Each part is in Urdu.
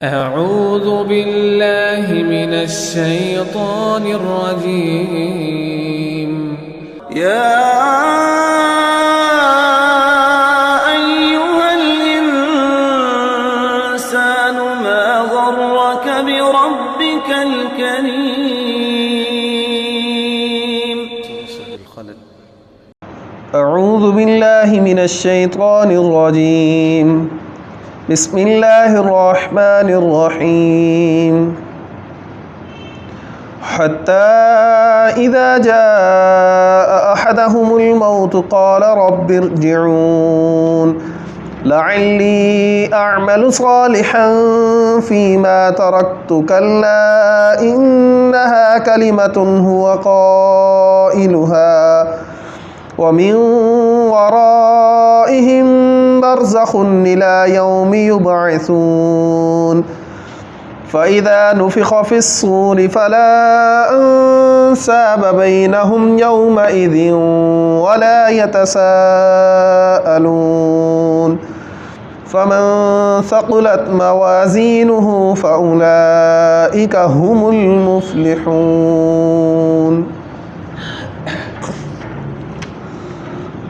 أعوذ بالله من الشيطان الرجيم يا أيها الإنسان ما غرك بربك الكريم أعوذ بالله من الشيطان الرجيم بسم الله الرحمن الرحيم حتى إذا جاء أحدهم الموت قال رب ارجعون لعلي أعمل صالحا فيما تركت كلا إنها كلمة هو قائلها ومن ورائهم برزخ إلى يوم يبعثون فإذا نفخ في الصور فلا أنساب بينهم يومئذ ولا يتساءلون فمن ثقلت موازينه فأولئك هم المفلحون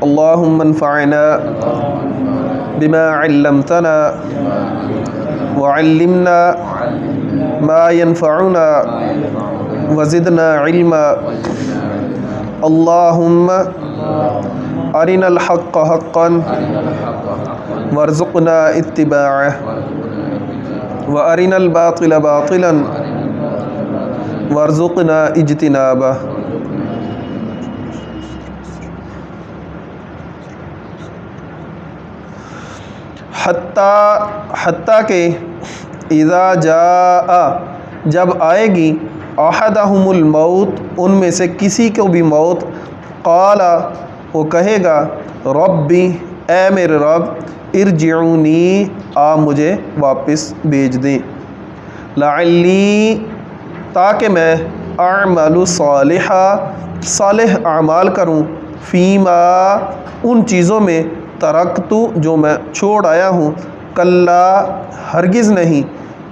اللهم انفعنا بما علمتنا وعلمنا ما ينفعنا وزدنا علما اللهم أرنا الحق حقا وارزقنا اتباعه وأرنا الباطل باطلا وارزقنا اجتنابه حتیٰ کہ اذا جاء جب آئے گی احدہم الموت ان میں سے کسی کو بھی موت قال وہ کہے گا ربی اے میرے رب ارجعونی آپ مجھے واپس بھیج دیں لعلی تاکہ میں اعمل صالحا صالح اعمال کروں فیما ان چیزوں میں ترکتو جو میں چھوڑ آیا ہوں کلا ہرگز نہیں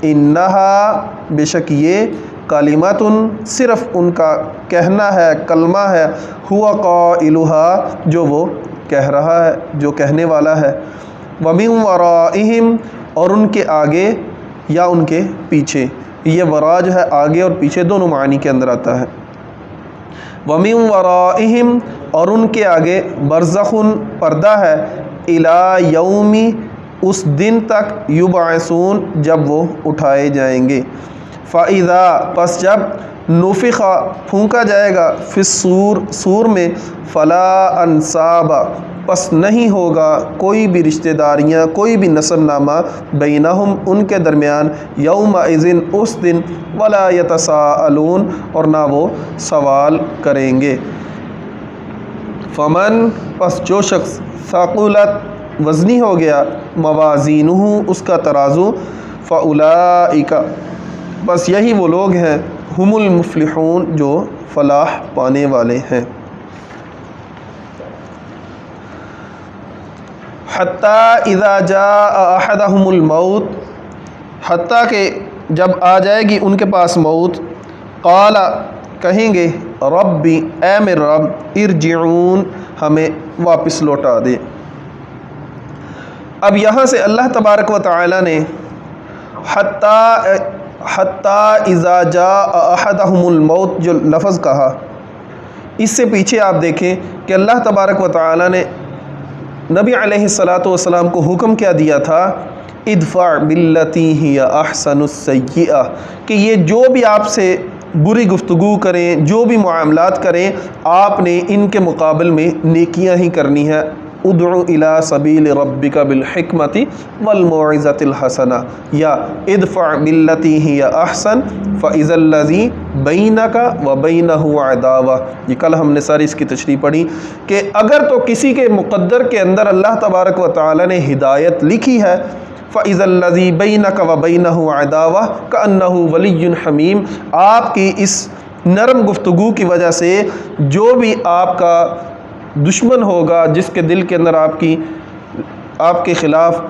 انہا بے شک یہ کلمتن صرف ان کا کہنا ہے کلمہ ہے ہوا قائلہا جو وہ کہہ رہا ہے جو کہنے والا ہے ومن ورائہم اور ان کے آگے یا ان کے پیچھے یہ ورا جو ہے آگے اور پیچھے دونوں معنی کے اندر آتا ہے وَمِن وَرَائِهِمْ اور ان کے آگے برزخن پردہ ہے اِلَى یوم اس دن تک یبعثون جب وہ اٹھائے جائیں گے فَإِذَا پس جب نُفِخَ پھونکا جائے گا فِي الصُّورِ سور میں فَلَا أَنْسَابَ پس نہیں ہوگا کوئی بھی رشتہ داریاں کوئی بھی نسب نامہ بینہم ان کے درمیان یومئذ اس دن ولا یتساءلون اور نہ وہ سوال کریں گے فمن پس جو شخص ثقلت وزنی ہو گیا موازینہ اس کا ترازو فاولئک بس یہی وہ لوگ ہیں ہم المفلحون جو فلاح پانے والے ہیں حتیٰ اذا جاء احدہم الموت حتیٰ کہ جب آ جائے گی ان کے پاس موت قال کہیں گے ربی اے میرے رب ارجعون ہمیں واپس لوٹا دے اب یہاں سے اللہ تبارک و تعالی نے حتیٰ اذا جاء احدہم الموت جو لفظ کہا اس سے پیچھے آپ دیکھیں کہ اللہ تبارک و تعالی نے نبی علیہ السلام کو حکم کیا دیا تھا ادفع باللتی ہی احسن السیئہ کہ یہ جو بھی آپ سے بری گفتگو کریں جو بھی معاملات کریں آپ نے ان کے مقابل میں نیکیاں ہی کرنی ہے ادعو الی سبیل ربک بالحکمت والموعظۃ الحسنہ یا ادفع باللتی ہی احسن فاذا الذی بینک وبینہ عداوہ یہ کل ہم نے ساری اس کی تشریح پڑھی کہ اگر تو کسی کے مقدر کے اندر اللہ تبارک و تعالی نے ہدایت لکھی ہے فَإِذَا الَّذِي بَيْنَكَ وَبَيْنَهُ عَدَاوَةٌ كَأَنَّهُ وَلِيٌّ حَمِيمٌ آپ کی اس نرم گفتگو کی وجہ سے جو بھی آپ کا دشمن ہوگا، جس کے دل کے اندر آپ کے خلاف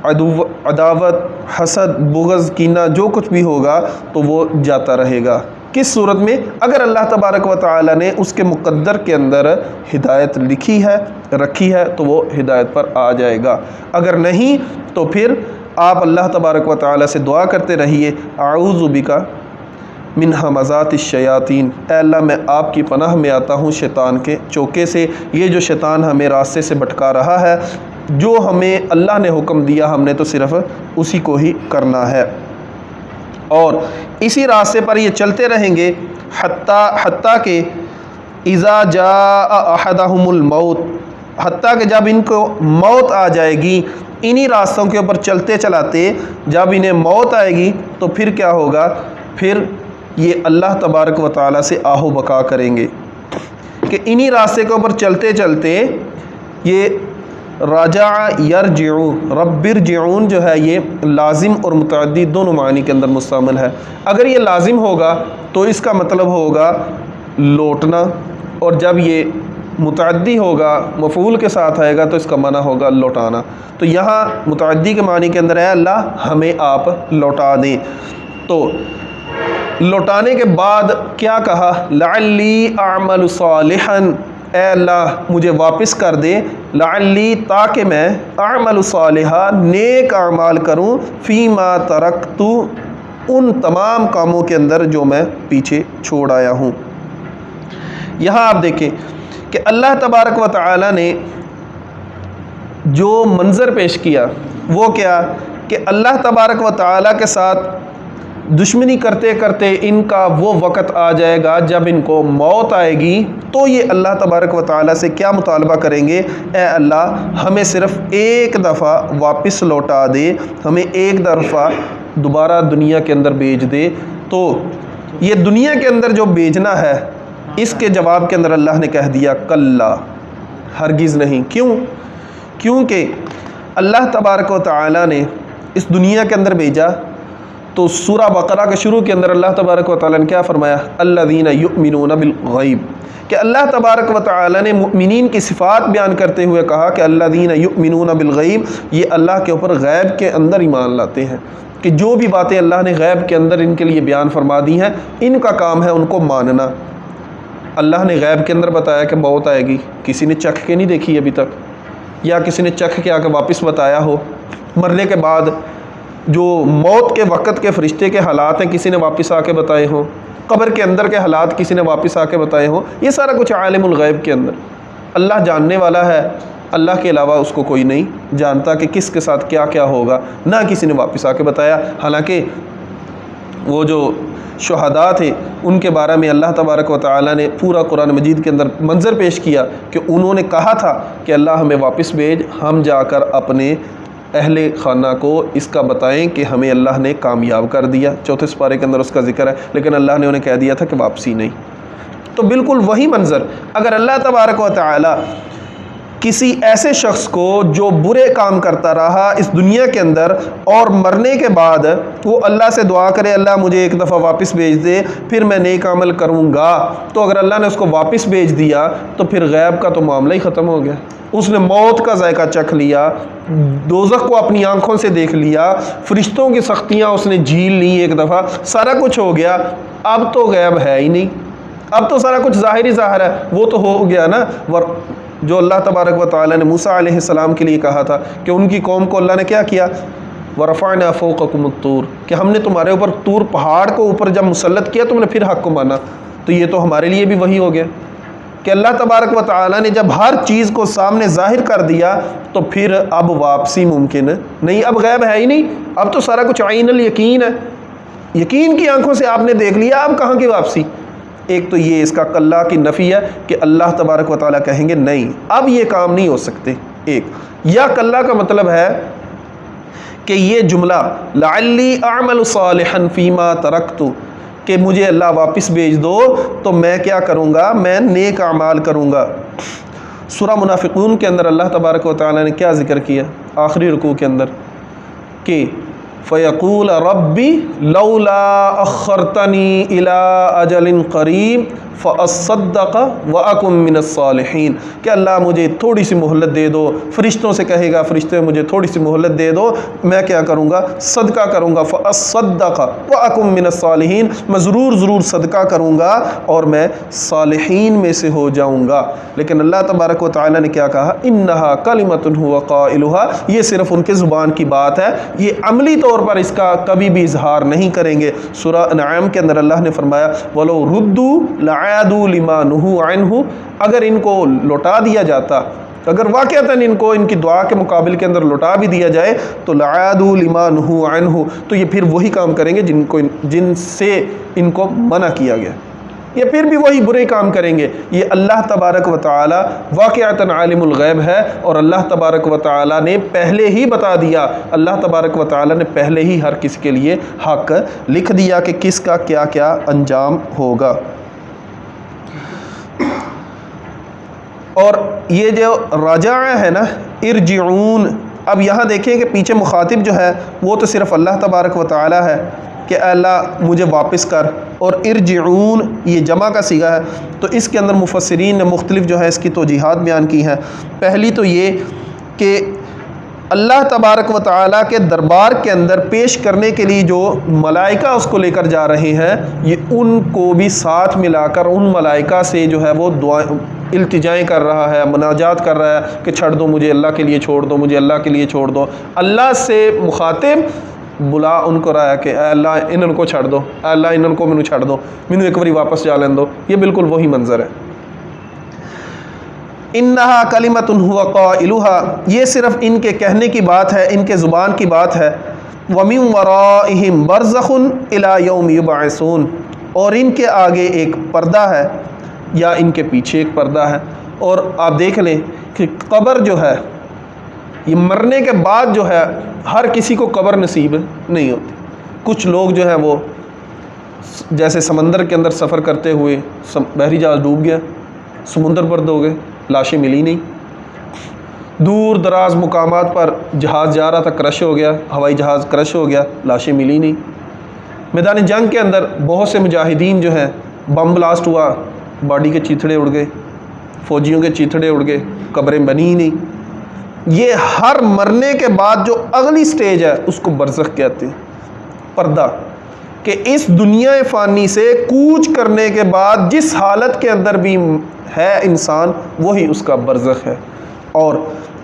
عداوت، حسد، بغض، کینہ جو کچھ بھی ہوگا تو وہ جاتا رہے گا۔ کس صورت میں؟ اگر اللہ تبارک و تعالی نے اس کے مقدر کے اندر ہدایت لکھی ہے، رکھی ہے، تو وہ ہدایت پر آ جائے گا۔ اگر نہیں تو پھر آپ اللہ تبارک و تعالی سے دعا کرتے رہیے، اعوذ بک من ہمزات الشیاطین، اے اللہ میں آپ کی پناہ میں آتا ہوں شیطان کے چوکے سے۔ یہ جو شیطان ہمیں راستے سے بھٹکا رہا ہے، جو ہمیں اللہ نے حکم دیا ہم نے تو صرف اسی کو ہی کرنا ہے، اور اسی راستے پر یہ چلتے رہیں گے حتیٰ کہ اذا جاء احدہم الموت، حتیٰ کہ جب ان کو موت آ جائے گی، انہی راستوں کے اوپر چلتے چلاتے جب انہیں موت آئے گی تو پھر کیا ہوگا؟ پھر یہ اللہ تبارک و تعالیٰ سے آہ و بکا کریں گے کہ انہی راستے کے اوپر چلتے چلتے یہ راجع یرجع، رب ارجعون جو ہے یہ لازم اور متعدی دونوں معنی کے اندر مستعمل ہے۔ اگر یہ لازم ہوگا تو اس کا مطلب ہوگا لوٹنا، اور جب یہ متعدی ہوگا مفعول کے ساتھ آئے گا تو اس کا معنی ہوگا لوٹانا۔ تو یہاں متعدی کے معنی کے اندر ہے اللہ ہمیں آپ لوٹا دیں۔ تو لوٹانے کے بعد کیا کہا؟ لعلی اعمل صالحا، اے اللہ مجھے واپس کر دے، لعلی تاکہ میں اعمل صالحا نیک اعمال کروں، فیما ترکت ان تمام کاموں کے اندر جو میں پیچھے چھوڑ آیا ہوں۔ یہاں آپ دیکھیں کہ اللہ تبارک و تعالی نے جو منظر پیش کیا وہ کیا کہ اللہ تبارک و تعالی کے ساتھ دشمنی کرتے کرتے ان کا وہ وقت آ جائے گا جب ان کو موت آئے گی تو یہ اللہ تبارک و تعالی سے کیا مطالبہ کریں گے؟ اے اللہ ہمیں صرف ایک دفعہ واپس لوٹا دے، ہمیں ایک دفعہ دوبارہ دنیا کے اندر بھیج دے۔ تو یہ دنیا کے اندر جو بھیجنا ہے، اس کے جواب کے اندر اللہ نے کہہ دیا کلا، ہرگز نہیں۔ کیوں؟ کیونکہ اللہ تبارک و تعالی نے اس دنیا کے اندر بھیجا تو سورہ بقرہ کے شروع کے اندر اللہ تبارک و تعالی نے کیا فرمایا؟ الذین یؤمنون بالغیب، کہ اللہ تبارک و تعالی نے مؤمنین کی صفات بیان کرتے ہوئے کہا کہ الذین یؤمنون بالغیب، یہ اللہ کے اوپر غیب کے اندر ایمان لاتے ہیں، کہ جو بھی باتیں اللہ نے غیب کے اندر ان کے لیے بیان فرما دی ہیں ان کا کام ہے ان کو ماننا۔ اللہ نے غیب کے اندر بتایا کہ موت آئے گی، کسی نے چکھ کے نہیں دیکھی ابھی تک، یا کسی نے چکھ کے آ کے واپس بتایا ہو؟ مرنے کے بعد جو موت کے وقت کے فرشتے کے حالات ہیں کسی نے واپس آ کے بتائے ہوں؟ قبر کے اندر کے حالات کسی نے واپس آ کے بتائے ہوں؟ یہ سارا کچھ عالم الغیب کے اندر اللہ جاننے والا ہے، اللہ کے علاوہ اس کو کوئی نہیں جانتا کہ کس کے ساتھ کیا کیا ہوگا، نہ کسی نے واپس آ کے بتایا۔ حالانکہ وہ جو شہداء تھے ان کے بارے میں اللہ تبارک و تعالی نے پورا قرآن مجید کے اندر منظر پیش کیا کہ انہوں نے کہا تھا کہ اللہ ہمیں واپس بھیج، ہم جا کر اپنے اہل خانہ کو اس کا بتائیں کہ ہمیں اللہ نے کامیاب کر دیا۔ چوتھے سپارے کے اندر اس کا ذکر ہے، لیکن اللہ نے انہیں کہہ دیا تھا کہ واپسی نہیں۔ تو بالکل وہی منظر اگر اللہ تبارک و تعالی کسی ایسے شخص کو جو برے کام کرتا رہا اس دنیا کے اندر اور مرنے کے بعد وہ اللہ سے دعا کرے اللہ مجھے ایک دفعہ واپس بھیج دے پھر میں نیک عمل کروں گا، تو اگر اللہ نے اس کو واپس بھیج دیا تو پھر غیب کا تو معاملہ ہی ختم ہو گیا۔ اس نے موت کا ذائقہ چکھ لیا، دوزخ کو اپنی آنکھوں سے دیکھ لیا، فرشتوں کی سختیاں اس نے جھیل لی ایک دفعہ، سارا کچھ ہو گیا۔ اب تو غیب ہے ہی نہیں، اب تو سارا کچھ ظاہر ہی ظاہر ہے، وہ تو ہو گیا نا۔ جو اللہ تبارک و تعالی نے موسیٰ علیہ السلام کے لیے کہا تھا کہ ان کی قوم کو اللہ نے کیا کیا؟ وَرَفَعْنَا فَوْقَكُمُ الطُّورَ، کہ ہم نے تمہارے اوپر طور پہاڑ کو اوپر جب مسلط کیا تم نے پھر حق کو مانا۔ تو یہ تو ہمارے لیے بھی وہی ہو گیا کہ اللہ تبارک و تعالی نے جب ہر چیز کو سامنے ظاہر کر دیا تو پھر اب واپسی ممکن نہیں، اب غیب ہے ہی نہیں، اب تو سارا کچھ عین الیقین ہے، یقین کی آنکھوں سے آپ نے دیکھ لیا، اب کہاں کی واپسی؟ ایک تو یہ اس کا کلا کی نفی ہے کہ اللہ تبارک و تعالیٰ کہیں گے نہیں اب یہ کام نہیں ہو سکتے، ایک یا کلا کا مطلب ہے کہ یہ جملہ لعلی اعمل صالحا فیما ترکت، کہ مجھے اللہ واپس بھیج دو تو میں کیا کروں گا؟ میں نیک اعمال کروں گا۔ سورہ منافقون کے اندر اللہ تبارک و تعالیٰ نے کیا ذکر کیا آخری رکوع کے اندر کہ فیقول ربی لولا اخرتنی الی اجل قریب فاصدق واکن من الصالحین، کہ اللہ مجھے تھوڑی سی مہلت دے دو، فرشتوں سے کہے گا فرشتے مجھے تھوڑی سی مہلت دے دو، میں کیا کروں گا؟ صدقہ کروں گا، فاصدق واکن من الصالحین، میں ضرور صدقہ کروں گا اور میں صالحین میں سے ہو جاؤں گا۔ لیکن اللہ تبارک و تعالی نے کیا کہا؟ انہا کلمۃ هو قائلها، یہ صرف ان کے زبان کی بات ہے، یہ عملی طور پر اس کا کبھی بھی اظہار نہیں کریں گے۔ سورہ انعام کے اندر اللہ نے فرمایا وَلَوْ رُدُّوا لَعَادُوا لِمَا نُهُوا عَنْهُ، اگر ان کو لوٹا دیا جاتا، اگر واقعتاً ان کو ان کی دعا کے مقابل کے اندر لوٹا بھی دیا جائے تو لَعَادُوا لِمَا نُهُوا عَنْهُ، تو یہ پھر وہی کام کریں گے جن سے ان کو منع کیا گیا، یہ پھر بھی وہی برے کام کریں گے۔ یہ اللہ تبارک و تعالی واقعتاً عالم الغیب ہے، اور اللہ تبارک و تعالی نے پہلے ہی بتا دیا، اللہ تبارک و تعالی نے پہلے ہی ہر کسی کے لیے حق لکھ دیا کہ کس کا کیا کیا انجام ہوگا۔ اور یہ جو رجع ہے نا، ارجعون، اب یہاں دیکھیں کہ پیچھے مخاطب جو ہے وہ تو صرف اللہ تبارک و تعالی ہے کہ اے اللہ مجھے واپس کر، اور ارجعون یہ جمع کا صیغہ ہے، تو اس کے اندر مفسرین نے مختلف جو ہے اس کی توجیحات بیان کی ہیں۔ پہلی تو یہ کہ اللہ تبارک و تعالیٰ کے دربار کے اندر پیش کرنے کے لیے جو ملائکہ اس کو لے کر جا رہے ہیں، یہ ان کو بھی ساتھ ملا کر ان ملائکہ سے جو ہے وہ دعائیں التجائیں کر رہا ہے، مناجات کر رہا ہے کہ چھڑ دو مجھے، اللہ کے لیے چھوڑ دو مجھے، اللہ کے لیے چھوڑ دو۔ اللہ سے مخاطب بلا ان کو رہا ہے کہ اے اللہ انہوں کو چھڑ دو، اے اللہ انہوں کو مینوں چھڑ دو، مینوں ایک باری واپس جا لین دو۔ یہ بالکل وہی منظر ہے۔ انہا کلمۃ هو قائلها، یہ صرف ان کے کہنے کی بات ہے، ان کے زبان کی بات ہے۔ ومن ورائہم برزخ الی یوم یبعثون، اور ان کے آگے ایک پردہ ہے یا ان کے پیچھے ایک پردہ ہے۔ اور آپ دیکھ لیں کہ قبر جو ہے، یہ مرنے کے بعد جو ہے ہر کسی کو قبر نصیب نہیں ہوتی۔ کچھ لوگ جو ہیں وہ جیسے سمندر کے اندر سفر کرتے ہوئے بحری جہاز ڈوب گیا، سمندر برد ہو گئے، لاشیں ملی نہیں۔ دور دراز مقامات پر جہاز جا رہا تھا، کرش ہو گیا، ہوائی جہاز کرش ہو گیا، لاشیں ملی نہیں۔ میدان جنگ کے اندر بہت سے مجاہدین جو ہیں، بم بلاسٹ ہوا، باڈی کے چیتھڑے اڑ گئے، فوجیوں کے چیتھڑے اڑ گئے، قبریں بنی ہی نہیں۔ یہ ہر مرنے کے بعد جو اگلی سٹیج ہے اس کو برزخ کہتے ہیں، پردہ، کہ اس دنیا فانی سے کوچ کرنے کے بعد جس حالت کے اندر بھی ہے انسان وہی اس کا برزخ ہے۔ اور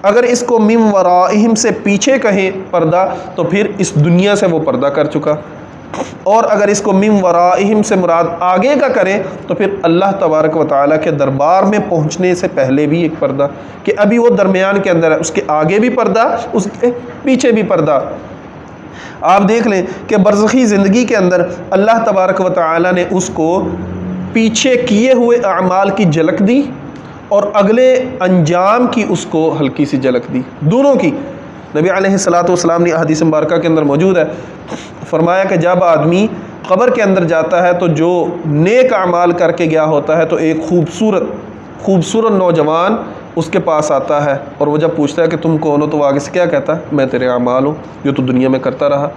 اگر اس کو من ورائہم سے پیچھے کہیں پردہ تو پھر اس دنیا سے وہ پردہ کر چکا، اور اگر اس کو من ورائہم سے مراد آگے کا کریں تو پھر اللہ تبارک و تعالیٰ کے دربار میں پہنچنے سے پہلے بھی ایک پردہ، کہ ابھی وہ درمیان کے اندر ہے، اس کے آگے بھی پردہ، اس کے پیچھے بھی پردہ۔ آپ دیکھ لیں کہ برزخی زندگی کے اندر اللہ تبارک و تعالیٰ نے اس کو پیچھے کیے ہوئے اعمال کی جھلک دی اور اگلے انجام کی اس کو ہلکی سی جھلک دی، دونوں کی۔ نبی علیہ الصلوۃ والسلام نے حدیث مبارکہ کے اندر موجود ہے، فرمایا کہ جب آدمی قبر کے اندر جاتا ہے تو جو نیک اعمال کر کے گیا ہوتا ہے تو ایک خوبصورت نوجوان اس کے پاس آتا ہے، اور وہ جب پوچھتا ہے کہ تم کون ہو تو وہ آگے سے کیا کہتا ہے؟ میں تیرے اعمال ہوں جو تو دنیا میں کرتا رہا۔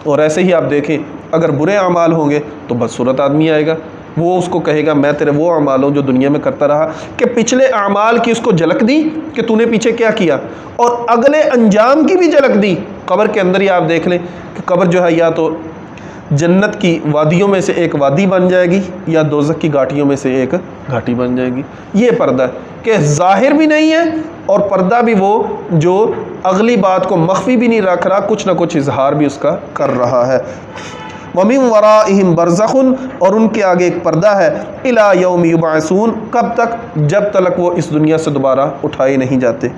اور ایسے ہی آپ دیکھیں اگر برے اعمال ہوں گے تو بدصورت آدمی آئے گا، وہ اس کو کہے گا میں تیرے وہ اعمال ہوں جو دنیا میں کرتا رہا، کہ پچھلے اعمال کی اس کو جھلک دی کہ تو نے پیچھے کیا کیا، اور اگلے انجام کی بھی جھلک دی۔ قبر کے اندر ہی آپ دیکھ لیں کہ قبر جو ہے یا تو جنت کی وادیوں میں سے ایک وادی بن جائے گی یا دوزخ کی گھاٹیوں میں سے ایک گھاٹی بن جائے گی۔ یہ پردہ ہے کہ ظاہر بھی نہیں ہے اور پردہ بھی وہ جو اگلی بات کو مخفی بھی نہیں رکھ رہا، کچھ نہ کچھ اظہار بھی اس کا کر رہا ہے۔ وَمِن وَرَائِهِمْ بَرْزَخٌ، اور ان کے آگے ایک پردہ ہے، إِلَى يَوْمِ يُبْعَثُونَ، کب تک؟ جب تک وہ اس دنیا سے دوبارہ اٹھائے نہیں جاتے۔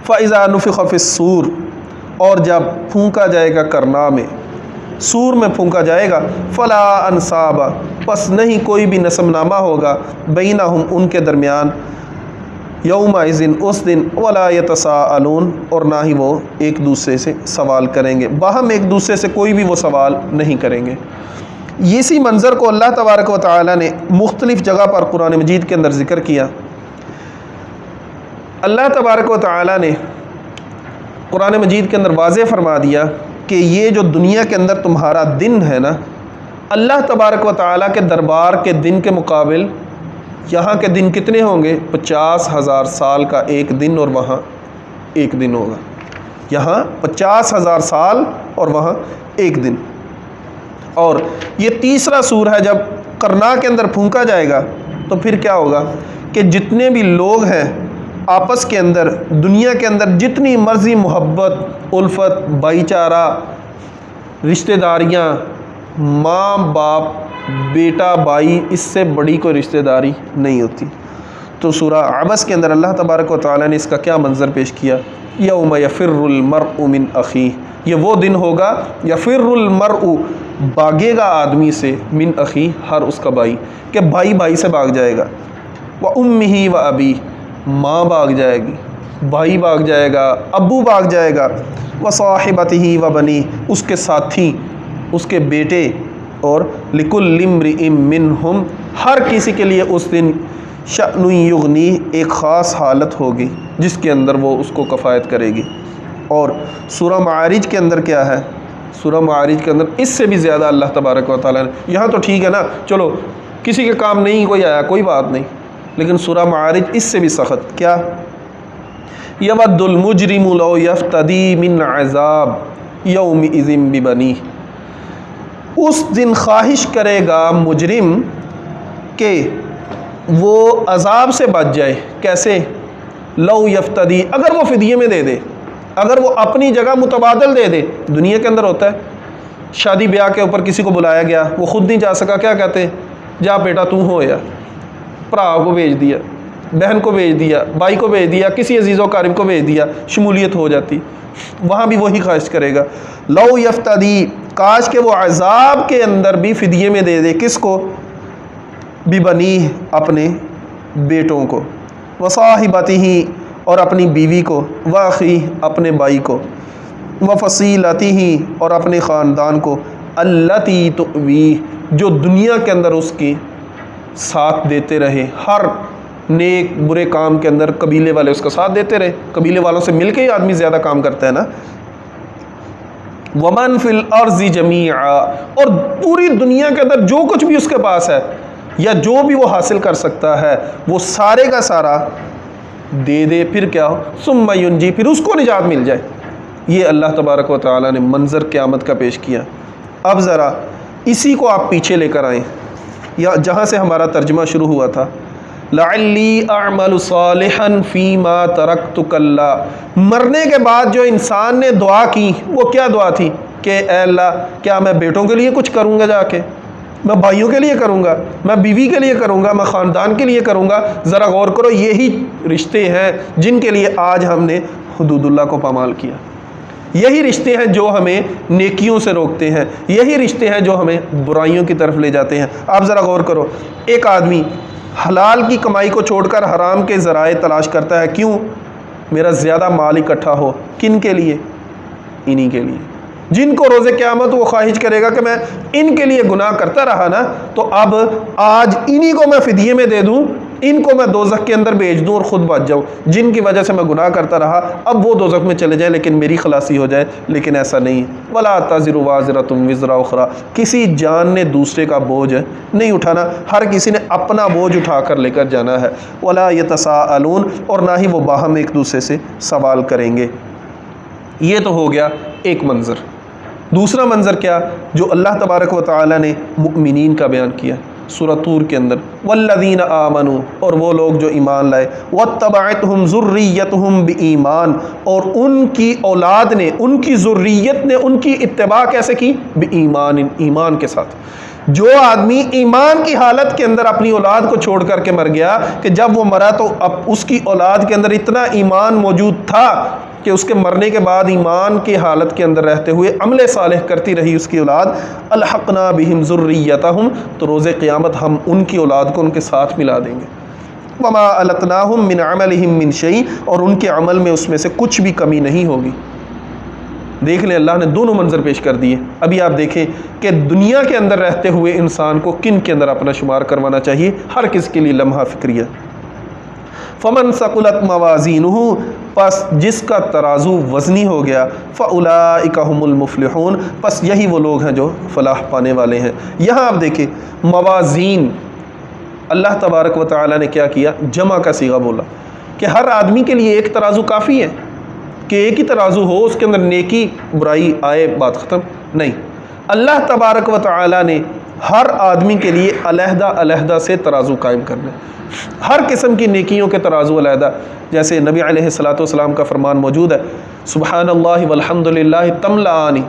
فَإِذَا نُفِخَ فِي الصُّورِ، اور جب پھونکا جائے گا کرنا میں، سور میں پھونکا جائے گا، فَلَا أَنْصَابَ، پس نہیں کوئی بھی نسب نامہ ہوگا، بَيْنَهُمْ ان کے درمیان، یومئذ اس دن، وَلَا يَتَسَاءَلُونَ، اور نہ ہی وہ ایک دوسرے سے سوال کریں گے، باہم ایک دوسرے سے کوئی بھی وہ سوال نہیں کریں گے۔ اسی منظر کو اللہ تبارک و تعالیٰ نے مختلف جگہ پر قرآن مجید کے اندر ذکر کیا۔ اللہ تبارک و تعالیٰ نے قرآن مجید کے اندر واضح فرما دیا کہ یہ جو دنیا کے اندر تمہارا دن ہے نا، اللہ تبارک و تعالیٰ کے دربار کے دن کے مقابل یہاں کے دن کتنے ہوں گے؟ 50,000 سال کا ایک دن اور وہاں ایک دن ہوگا۔ یہاں 50,000 سال اور وہاں ایک دن۔ اور یہ تیسرا سور ہے، جب قرنا کے اندر پھونکا جائے گا تو پھر کیا ہوگا کہ جتنے بھی لوگ ہیں آپس کے اندر، دنیا کے اندر جتنی مرضی محبت، الفت، بھائی چارہ، رشتہ داریاں، ماں باپ، بیٹا بھائی، اس سے بڑی کوئی رشتہ داری نہیں ہوتی۔ تو سورہ عبس کے اندر اللہ تبارک و تعالیٰ نے اس کا کیا منظر پیش کیا؟ یوم یفر المرء من اخیہ، یہ وہ دن ہوگا یفر المرء، بھاگے گا آدمی سے، من اخی، ہر اس کا بھائی، کہ بھائی بھائی سے بھاگ جائے گا، و امہ و ابی، ماں بھاگ جائے گی، بھائی بھاگ جائے گا، ابو بھاگ جائے گا، و صاحبتہ و بنی، اس کے ساتھی، اس کے بیٹے، اور لکل امرئ منہم، ہر کسی کے لیے اس دن شأن یغنی، ایک خاص حالت ہوگی جس کے اندر وہ اس کو کفایت کرے گی۔ اور سورہ معارج کے اندر کیا ہے؟ سورہ معارج کے اندر اس سے بھی زیادہ اللہ تبارک و تعالیٰ نے، یہاں تو ٹھیک ہے نا، چلو کسی کے کام نہیں کوئی آیا کوئی بات نہیں، لیکن سورہ معارج اس سے بھی سخت، کیا؟ یود المجرم لو یفتدی من عذاب یومئذ ببنیہ، اس دن خواہش کرے گا مجرم کہ وہ عذاب سے بچ جائے، کیسے؟ لو یفتدی، اگر وہ فدیے میں دے دے، اگر وہ اپنی جگہ متبادل دے دے۔ دنیا کے اندر ہوتا ہے شادی بیاہ کے اوپر کسی کو بلایا گیا، وہ خود نہیں جا سکا، کیا کہتے ہیں؟ جا بیٹا تو ہو، یا بھرا کو بھیج دیا، بہن کو بھیج دیا، بھائی کو بھیج دیا، کسی عزیز و قارب کو بھیج دیا، شمولیت ہو جاتی۔ وہاں بھی وہی خواہش کرے گا، لو یفتدی، کاش کہ وہ عذاب کے اندر بھی فدیے میں دے دے، کس کو؟ ببنی، اپنے بیٹوں کو، وصاحبتہ، اور اپنی بیوی کو، واخی، اپنے بھائی کو، وفصیلتہ، اور اپنے خاندان کو، التی تؤوی، جو دنیا کے اندر اس کی ساتھ دیتے رہے، ہر نیک برے کام کے اندر قبیلے والے اس کا ساتھ دیتے رہے، قبیلے والوں سے مل کے ہی آدمی زیادہ کام کرتا ہے نا۔ ومن فی الارض جمیعا، اور پوری دنیا کے اندر جو کچھ بھی اس کے پاس ہے یا جو بھی وہ حاصل کر سکتا ہے وہ سارے کا سارا دے دے، پھر کیا ہو؟ ثم ینجی، پھر اس کو نجات مل جائے۔ یہ اللہ تبارک و تعالیٰ نے منظر قیامت کا پیش کیا۔ اب ذرا اسی کو آپ پیچھے لے کر آئیں، یا جہاں سے ہمارا ترجمہ شروع ہوا تھا، لعلی اعمل صالحا فیما ترکت کلا، مرنے کے بعد جو انسان نے دعا کی وہ کیا دعا تھی؟ کہ اے اللہ، کیا میں بیٹوں کے لیے کچھ کروں گا، جا کے میں بھائیوں کے لیے کروں گا، میں بیوی کے لیے کروں گا، میں خاندان کے لیے کروں گا؟ ذرا غور کرو، یہی رشتے ہیں جن کے لیے آج ہم نے حدود اللہ کو پامال کیا، یہی رشتے ہیں جو ہمیں نیکیوں سے روکتے ہیں، یہی رشتے ہیں جو ہمیں برائیوں کی طرف لے جاتے ہیں۔ آپ ذرا غور کرو، ایک آدمی حلال کی کمائی کو چھوڑ کر حرام کے ذرائع تلاش کرتا ہے، کیوں؟ میرا زیادہ مال اکٹھا ہو، کن کے لیے؟ انہی کے لیے، جن کو روز قیامت وہ خواہش کرے گا کہ میں ان کے لیے گناہ کرتا رہا نا، تو اب آج انہی کو میں فدیے میں دے دوں، ان کو میں دوزخ کے اندر بھیج دوں اور خود بچ جاؤں، جن کی وجہ سے میں گناہ کرتا رہا، اب وہ دوزخ میں چلے جائیں لیکن میری خلاصی ہو جائے۔ لیکن ایسا نہیں، ولا تزر وازرۃ وزر اخری، کسی جان نے دوسرے کا بوجھ نہیں اٹھانا، ہر کسی نے اپنا بوجھ اٹھا کر لے کر جانا ہے۔ ولا یتساءلون، اور نہ ہی وہ باہم ایک دوسرے سے سوال کریں گے۔ یہ تو ہو گیا ایک منظر۔ دوسرا منظر کیا؟ جو اللہ تبارک و تعالی نے مؤمنین کا بیان کیا سورہ طور کے اندر، والذین آمنوا، اور وہ لوگ جو ایمان لائے، واتبعتہم ذریتہم بایمان، اور ان کی اولاد نے، ان کی ذریت نے ان کی اتباع کیسے کی؟ بایمان، ایمان کے ساتھ۔ جو آدمی ایمان کی حالت کے اندر اپنی اولاد کو چھوڑ کر کے مر گیا، کہ جب وہ مرا تو اب اس کی اولاد کے اندر اتنا ایمان موجود تھا کہ اس کے مرنے کے بعد ایمان کی حالت کے اندر رہتے ہوئے عمل صالح کرتی رہی اس کی اولاد، الحقنا بہم ذریتہم، تو روز قیامت ہم ان کی اولاد کو ان کے ساتھ ملا دیں گے۔ وما التناہم من عملہم من شیء، اور ان کے عمل میں اس میں سے کچھ بھی کمی نہیں ہوگی۔ دیکھ لیں، اللہ نے دونوں منظر پیش کر دیے۔ ابھی آپ دیکھیں کہ دنیا کے اندر رہتے ہوئے انسان کو کن کے اندر اپنا شمار کروانا چاہیے، ہر کس کے لیے لمحہ فکریہ۔ فمن ثقلت موازینہ، پس جس کا ترازو وزنی ہو گیا فاولئک هم المفلحون، پس یہی وہ لوگ ہیں جو فلاح پانے والے ہیں۔ یہاں آپ دیکھیں موازین، اللہ تبارک و تعالی نے کیا کیا، جمع کا صیغہ بولا کہ ہر آدمی کے لیے ایک ترازو کافی ہے کہ ایک ہی ترازو ہو، اس کے اندر نیکی برائی آئے، بات ختم نہیں۔ اللہ تبارک و تعالی نے ہر آدمی کے لیے علیحدہ علیحدہ سے ترازو قائم کرنا، ہر قسم کی نیکیوں کے ترازو علیحدہ، جیسے نبی علیہ الصلوۃ والسلام کا فرمان موجود ہے، سبحان اللہ والحمد للہ تملأان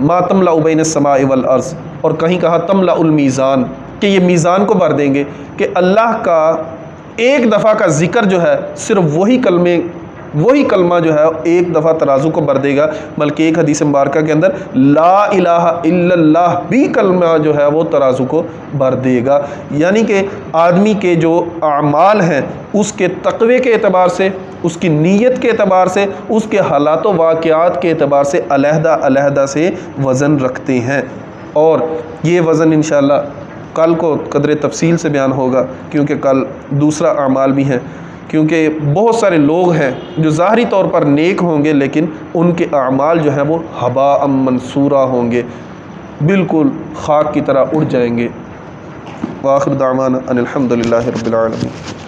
ما تملأ بین السماء والارض، اور کہیں کہا تملأ المیزان، کہ یہ میزان کو بھر دیں گے، کہ اللہ کا ایک دفعہ کا ذکر جو ہے صرف وہی کلمہ جو ہے ایک دفعہ ترازو کو بھر دے گا، بلکہ ایک حدیث مبارکہ کے اندر لا الہ الا اللہ بھی کلمہ جو ہے وہ ترازو کو بھر دے گا۔ یعنی کہ آدمی کے جو اعمال ہیں اس کے تقوی کے اعتبار سے، اس کی نیت کے اعتبار سے، اس کے حالات و واقعات کے اعتبار سے علیحدہ علیحدہ سے وزن رکھتے ہیں، اور یہ وزن انشاءاللہ کل کو قدر تفصیل سے بیان ہوگا، کیونکہ کل دوسرا اعمال بھی ہے، کیونکہ بہت سارے لوگ ہیں جو ظاہری طور پر نیک ہوں گے لیکن ان کے اعمال جو ہیں وہ ہباء منصورہ ہوں گے، بالکل خاک کی طرح اڑ جائیں گے۔ وآخر دعوانا ان الحمد للہ رب العالمین۔